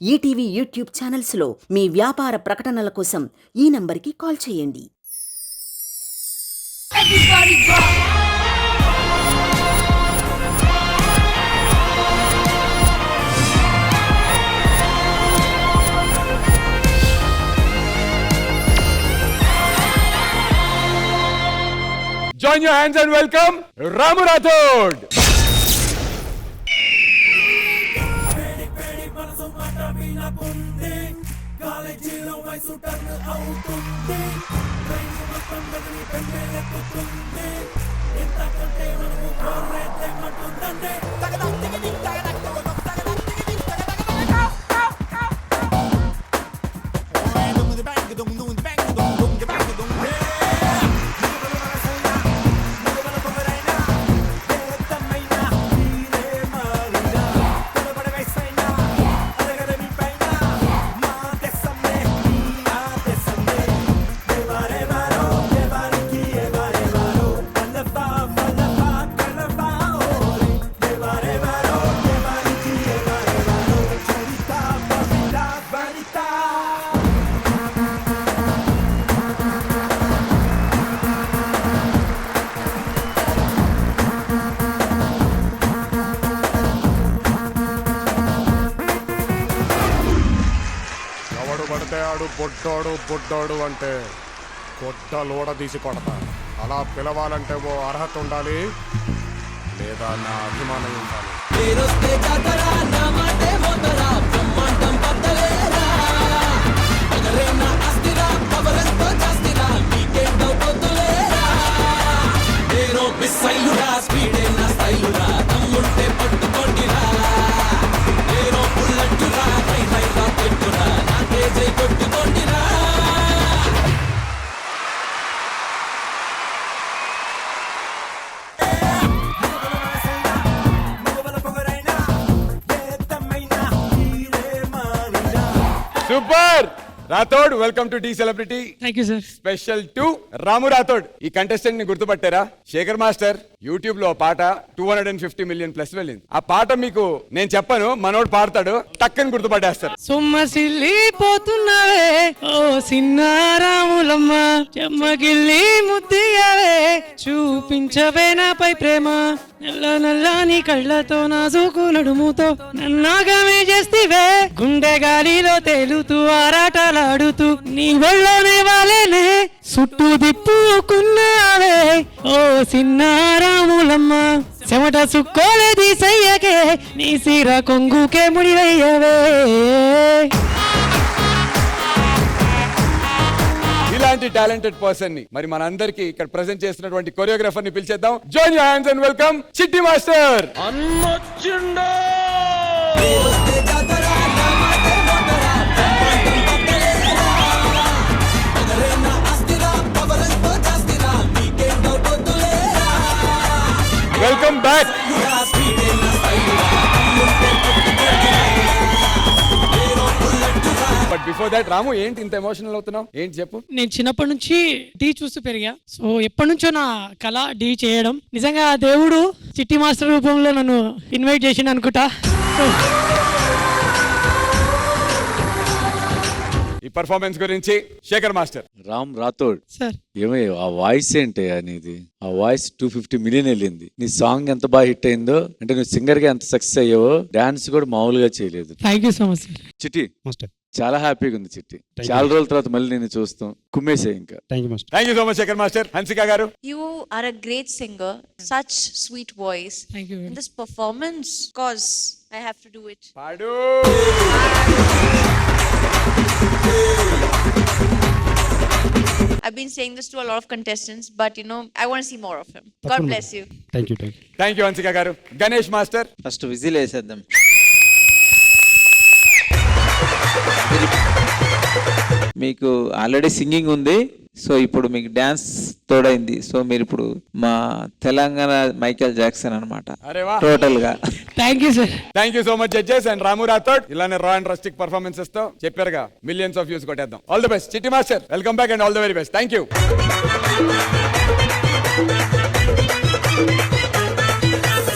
ETV YouTube ఛానల్స్లో మీ వ్యాపార ప్రకటనల కోసం ఈ నంబర్కి కాల్ చేయండి. Join your hands and welcome Ramu Rathod. ఆడు బొడ్డోడు అంటే కొట్ట లోడ తీసి కొడతా. అలా పిలవాలంటే ఓ అర్హత ఉండాలి, లేదా నా అభిమానం ఉండాలి. Super Rathod, welcome to T celebrity. Thank you sir. Special to Ramu Rathod. ఈ కంటెస్టెంట్ ని గుర్తుపట్టారా? శేఖర్ మాస్టర్ యూట్యూబ్ లో పాట 250 మిలియన్ ప్లస్ వెళ్ళింది. ఆ పాట మీకు నేను చెప్పను, మనోడు పాడతాడు, టక్కని గుర్తుపట్టేస్తారు. సొమ్మసిల్లిపోతున్నావే ఓ సిన్నారాములమ్మ, చెమ్మగిల్లి ముద్దియావే, చూపించవే నాపై ప్రేమ, నల్ల నల్లని కళ్ళతో నాజుకు నడుముతో నన్నాగమే చేస్తివే, గుండె గాలిలో తేలుతూ ఆరాటలాడుతూ నీ ఒళ్ళోనే వాలేనే, చుట్టూ దిప్పుకున్నావే ఓ సిన్నారాములమ్మ, చెమట సుక్కోలేది సయ్యకే, నీ సిర కొంగుకే ముడివయ్యవే. ఇలాంటి టాలెంటెడ్ పర్సన్ ని మరి మనందరికి ఇక్కడ ప్రెజెంట్ చేస్తున్నటువంటి కొరియోగ్రాఫర్ ని పిలిచేద్దాం. Join your hands and welcome Chitti master. Welcome back. But before that Ramu, ఏంటి ఇంత ఎమోషనల్ అవుతున్నావు? ఏంటి చెప్పు. నేను చిన్నప్పటి నుంచి ఢీ చూస్తూ పెరిగా. సో ఎప్పటి నుంచో నా కళ ఢీ చేయడం. నిజంగా దేవుడు చిట్టి మాస్టర్ రూపంలో నన్ను ఇన్వైట్ చేసిండు అనుకుంటా. ఈ పర్ఫార్మెన్స్ గురించి శేఖర్ మాస్టర్. రామ్ రాథోడ్ సార్, ఏమయ్యో ఆ వాయిస్ ఏంటి అనేది? ఆ వాయిస్ 250 మిలియన్ వెళ్ళింది. నీ సాంగ్ ఎంత బాగా హిట్ అయిందో, అంటే నువ్వు సింగర్ గా ఎంత సక్సెస్ అయ్యావో, డాన్స్ కూడా మామూలుగా చేయలేదు. Thank you so much sir. చిట్టి చాలా హ్యాపీగా ఉంది చిట్టి. చాలా రోజుల తర్వాత మళ్ళీ నేను చూస్తాం. కుమ్మేసే ఇంకా. Thank you so much Shekhar master. Hansika గారు, You are a great singer, such sweet voice. Thank you. And this performance, cause I have to do it. పాడు. I've been saying this to a lot of contestants, but you know, I want to see more of him. God bless you. Thank you Hansika గారు. Ganesh master. First whistle వేసేద్దాం. మీకు already singing ఉంది, so ఇప్పుడు మీకు dance తోడైంది. So మీరు ఇప్పుడు మా Telangana Michael Jackson అన్నమాట టోటల్ గా. Thank you sir. Thank you so much judges and Ramu Rathod. ఇలానే రా అండ్ రస్టిక్ పర్ఫార్మెన్సెస్ తో చెప్పారుగా మిలియన్స్ ఆఫ్ వ్యూస్ కొట్టేద్దాం. All the best Chitti master. Welcome back and all the very best. Thank you.